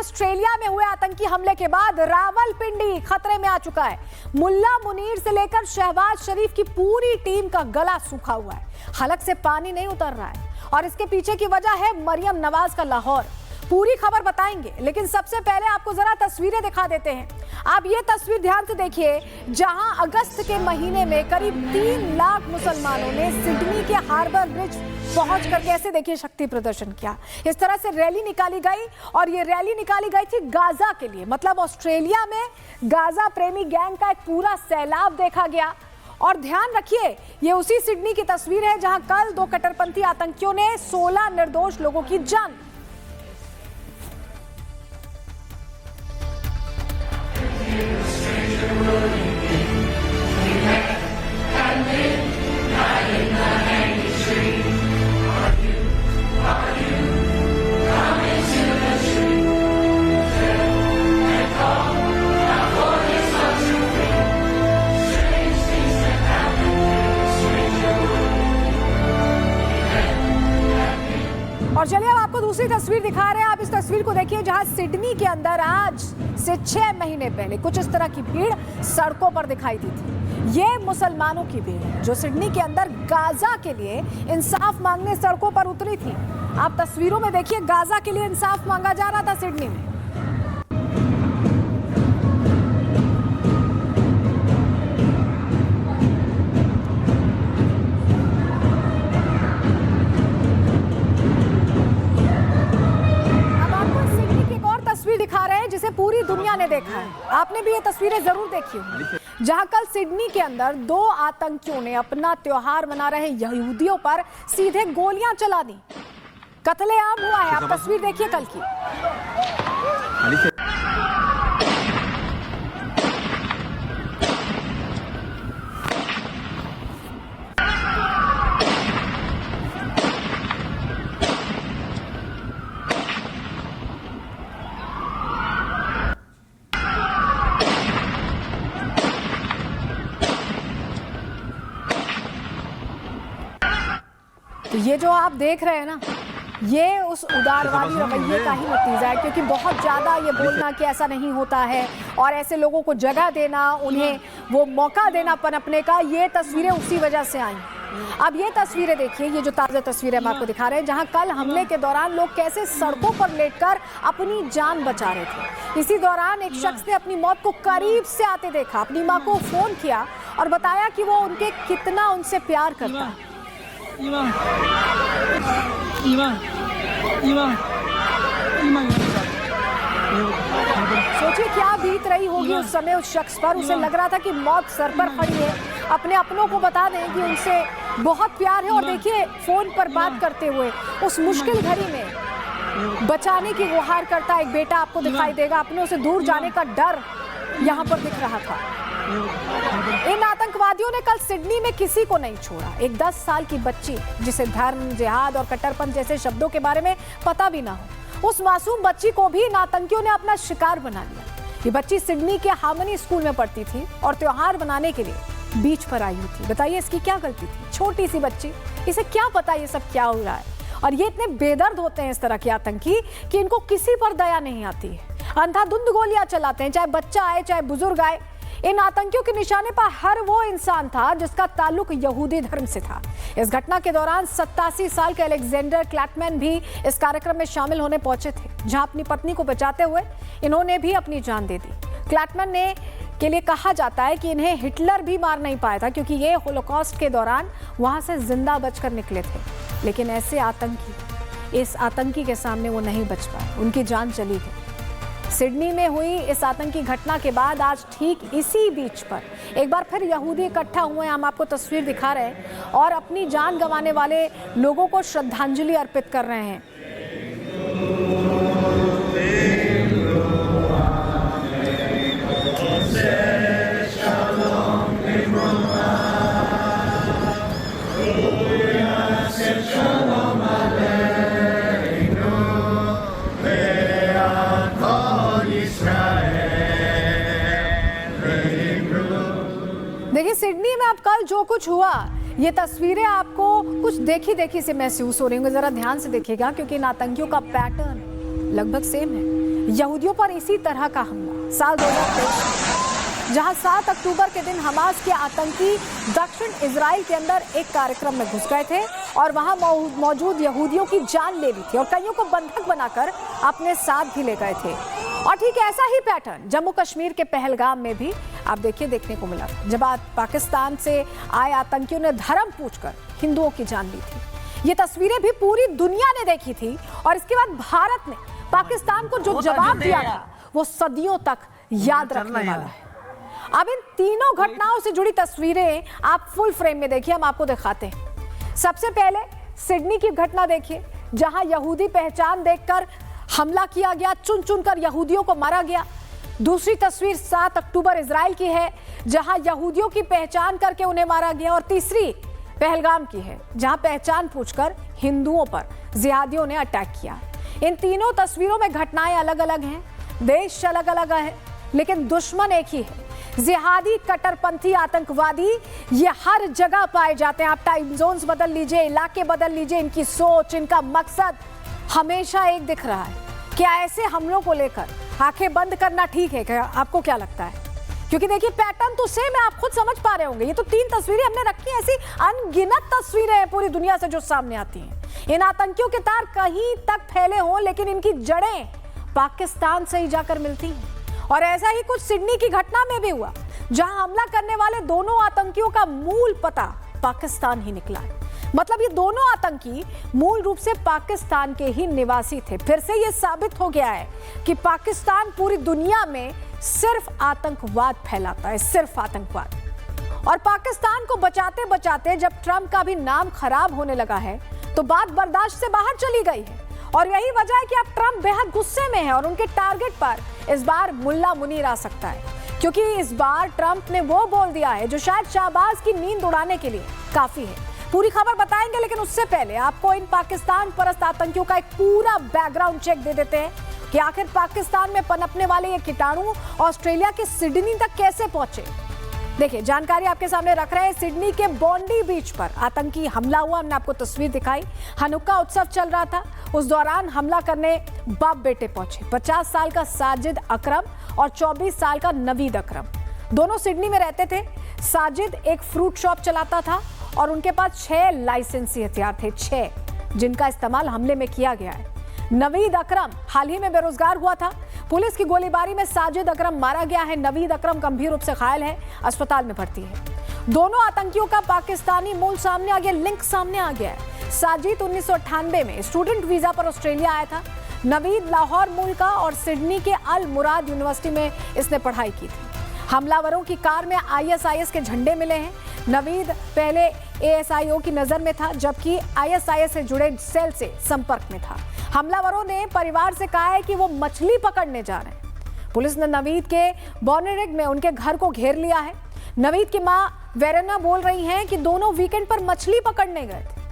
Australia में हुए आतंकी हमले के बाद रावलपिंडी खतरे में आ चुका है। मुल्ला मुनीर से लेकर शहबाज शरीफ की पूरी टीम का गला सूखा हुआ है, हलक से पानी नहीं उतर रहा है और इसके पीछे की वजह है मरियम नवाज का लाहौर। पूरी खबर बताएंगे, लेकिन सबसे पहले आपको जरा तस्वीरें दिखा देते हैं। आप ये तस्वीर ध्यान से देखिए, जहां अगस्त के महीने में करीब 3 लाख मुसलमानों ने सिडनी के हार्बर ब्रिज पहुंच कर कैसे देखिए शक्ति प्रदर्शन किया। इस तरह से रैली निकाली गई और ये रैली निकाली गई थी गाजा के लिए। मतलब ऑस्ट्रेलिया में गाजा प्रेमी गैंग का एक पूरा सैलाब देखा गया। और ध्यान रखिए, ये उसी सिडनी की तस्वीर है जहां कल 2 कट्टरपंथी आतंकियों ने 16 निर्दोष लोगों की जान। और चलिए अब आपको दूसरी तस्वीर दिखा रहे हैं। आप इस तस्वीर को देखिए, जहां सिडनी के अंदर आज से 6 महीने पहले कुछ इस तरह की भीड़ सड़कों पर दिखाई दी थी। ये मुसलमानों की भीड़ है जो सिडनी के अंदर गाजा के लिए इंसाफ मांगने सड़कों पर उतरी थी। आप तस्वीरों में देखिए, गाजा के लिए इंसाफ मांगा जा रहा था सिडनी में। दिखा रहे हैं जिसे पूरी दुनिया ने देखा है। आपने भी ये तस्वीरें जरूर देखी होंगी, जहां कल सिडनी के अंदर 2 आतंकियों ने अपना त्योहार मना रहे यहूदियों पर सीधे गोलियां चला दी। कत्लेआम हुआ है। आप तस्वीर देखिए कल की। तो ये जो आप देख रहे हैं ना, ये उस उदारवादी रवैये का ही नतीजा है, क्योंकि बहुत ज़्यादा ये बोलना कि ऐसा नहीं होता है और ऐसे लोगों को जगह देना, उन्हें वो मौका देना पनपने का, ये तस्वीरें उसी वजह से आई। अब ये तस्वीरें देखिए, ये जो ताज़ा तस्वीरें हम आपको दिखा रहे हैं, जहां कल हमले के दौरान लोग कैसे सड़कों पर लेटकर अपनी जान बचा रहे थे। इसी दौरान एक शख्स ने अपनी मौत को करीब से आते देखा, अपनी माँ को फ़ोन किया और बताया कि वो उनके कितना उनसे प्यार करता है। सोचिए क्या बीत रही होगी उस समय उस शख्स पर। उसे लग रहा था कि मौत सर पर खड़ी है, अपने अपनों को बता दें कि उनसे बहुत प्यार है। और देखिए, फोन पर बात करते हुए उस मुश्किल घड़ी में बचाने की गुहार करता एक बेटा आपको दिखाई देगा। अपनों से दूर जाने का डर यहाँ पर दिख रहा था। इन आतंकवादियों ने कल सिडनी में किसी को नहीं छोड़ा। एक 10 साल की बच्ची, जिसे धर्म, जिहाद और कट्टरपंथ जैसे शब्दों के बारे में पता भी ना हो, उस मासूम बच्ची को भी इन आतंकियों ने अपना शिकार बना लिया। ये बच्ची सिडनी के हार्मनी स्कूल में पढ़ती थी और त्योहार मनाने के लिए बीच पर आई हुई थी। बताइए इसकी क्या गलती थी? छोटी सी बच्ची, इसे क्या पता ये सब क्या हो रहा है। और ये इतने बेदर्द होते हैं इस तरह के आतंकी कि इनको किसी पर दया नहीं आती है। अंधाधुंध गोलियां चलाते हैं, चाहे बच्चा आए चाहे बुजुर्ग आए। इन आतंकियों के निशाने पर हर वो इंसान था जिसका ताल्लुक यहूदी धर्म से था। इस घटना के दौरान 87 साल के अलेक्जेंडर क्लैटमैन भी इस कार्यक्रम में शामिल होने पहुंचे थे, जहां अपनी पत्नी को बचाते हुए इन्होंने भी अपनी जान दे दी। क्लैटमैन ने के लिए कहा जाता है कि इन्हें हिटलर भी मार नहीं पाया था, क्योंकि ये होलोकॉस्ट के दौरान वहां से जिंदा बचकर निकले थे। लेकिन ऐसे आतंकी, इस आतंकी के सामने वो नहीं बच पाए, उनकी जान चली गई। सिडनी में हुई इस आतंकी घटना के बाद आज ठीक इसी बीच पर एक बार फिर यहूदी इकट्ठा हुए हैं। हम आपको तस्वीर दिखा रहे हैं और अपनी जान गंवाने वाले लोगों को श्रद्धांजलि अर्पित कर रहे हैं। देखिए, सिडनी में अब कल जो कुछ हुआ, ये तस्वीरें आपको कुछ देखी देखी से महसूस हो रही होंगी। जरा ध्यान से देखिएगा, क्योंकि इन आतंकियों का पैटर्न लगभग सेम है। यहूदियों पर इसी तरह का हमला साल 2023 जहां 7 अक्टूबर के दिन हमास के आतंकी दक्षिण इजराइल के अंदर एक कार्यक्रम में घुस गए थे और वहां मौजूद यहूदियों की जान ले ली थी और कईयों को बंधक बनाकर अपने साथ भी ले गए थे। और ठीक ऐसा ही पैटर्न जम्मू कश्मीर के पहलगाम में भी आप देखने को मिला, जब पाकिस्तान से आए आतंकियों ने धर्म पूछकर हिंदुओं की जान ली थी। ये तस्वीरें भी पूरी दुनिया ने देखी थी और इसके बाद भारत ने पाकिस्तान को जो जवाब दिया था वो सदियों तक याद रखने वाला है। अब इन तीनों घटनाओं से जुड़ी तस्वीरें आप फुल फ्रेम में देखिए, हम आपको दिखाते हैं। सबसे पहले सिडनी की घटना देखिए, जहां यहूदी पहचान देखकर हमला किया गया, चुन चुनकर यहूदियों को मारा गया। दूसरी तस्वीर 7 अक्टूबर इजराइल की है, जहां यहूदियों की पहचान करके उन्हें मारा गया। और तीसरी पहलगाम की है, जहां पहचान पूछकर हिंदुओं पर जिहादियों ने अटैक किया। इन तीनों तस्वीरों में घटनाएं अलग अलग हैं, देश अलग अलग है, लेकिन दुश्मन एक ही है। जिहादी, कट्टरपंथी आतंकवादी ये हर जगह पाए जाते हैं। आप टाइम जोन्स बदल लीजिए, इलाके बदल लीजिए, इनकी सोच, इनका मकसद हमेशा एक दिख रहा है। क्या ऐसे हमलों को लेकर आंखें बंद करना ठीक है? क्या आपको क्या लगता है? क्योंकि देखिए पैटर्न तो सेम है, आप खुद समझ पा रहे होंगे। ये तो 3 तस्वीरें हमने रखी हैं, ऐसी अनगिनत तस्वीरें हैं पूरी दुनिया से जो सामने आती हैं। इन आतंकियों के तार कहीं तक फैले हों, लेकिन इनकी जड़ें पाकिस्तान से ही जाकर मिलती हैं। और ऐसा ही कुछ सिडनी की घटना में भी हुआ, जहां हमला करने वाले दोनों आतंकियों का मूल पता पाकिस्तान ही निकला है। मतलब ये दोनों आतंकी मूल रूप से पाकिस्तान के ही निवासी थे। फिर से ये साबित हो गया है कि पाकिस्तान पूरी दुनिया में सिर्फ आतंकवाद फैलाता है, सिर्फ आतंकवाद। और पाकिस्तान को बचाते बचाते जब ट्रंप का भी नाम खराब होने लगा है, तो बात बर्दाश्त से बाहर चली गई है। और यही वजह है कि अब ट्रंप बेहद गुस्से में है और उनके टारगेट पर इस बार मुल्ला मुनीर आ सकता है, क्योंकि इस बार ट्रंप ने वो बोल दिया है जो शायद शाहबाज की नींद उड़ाने के लिए काफी है। पूरी खबर बताएंगे, लेकिन उससे पहले आपको इन पाकिस्तान परस्त आतंकियों का एक पूरा बैकग्राउंड चेक दे देते हैं कि आखिर पाकिस्तान में पनपने वाले ये कीटाणु ऑस्ट्रेलिया के सिडनी तक कैसे पहुंचे। देखिए जानकारी आपके सामने रख रहे हैं। सिडनी के बॉन्डी बीच पर आतंकी हमला हुआ, हमने आपको तस्वीर दिखाई। हनुक्का उत्सव चल रहा था, उस दौरान हमला करने बाप बेटे पहुंचे। 50 साल का साजिद अकरम और 24 साल का नवीद अकरम, दोनों सिडनी में रहते थे। साजिद एक फ्रूट शॉप चलाता था और उनके पास 6 लाइसेंसी हथियार थे, 6 जिनका इस्तेमाल हमले में किया गया है। नवीद अकरम हाल ही में बेरोजगार हुआ था। पुलिस की गोलीबारी में साजिद अकरम मारा गया है। नवीद अकरम गंभीर रूप से घायल है, अस्पताल में भर्ती है। दोनों आतंकियों का पाकिस्तानी मूल सामने आ गया, लिंक सामने आ गया है। साजिद 1998 में स्टूडेंट वीजा पर ऑस्ट्रेलिया आया था। नवीद लाहौर मूल का और सिडनी के अल मुराद यूनिवर्सिटी में इसने पढ़ाई की थी। हमलावरों की कार में ISIS के झंडे मिले हैं। नवीद पहले ASIO की नजर में था, जबकि ISIS से जुड़े सेल से संपर्क में था। हमलावरों ने परिवार से कहा है कि वो मछली पकड़ने जा रहे हैं। पुलिस ने नवीद के बॉर्नेरिग में उनके घर को घेर लिया है। नवीद की मां वेरेना बोल रही हैं कि दोनों वीकेंड पर मछली पकड़ने गए थे।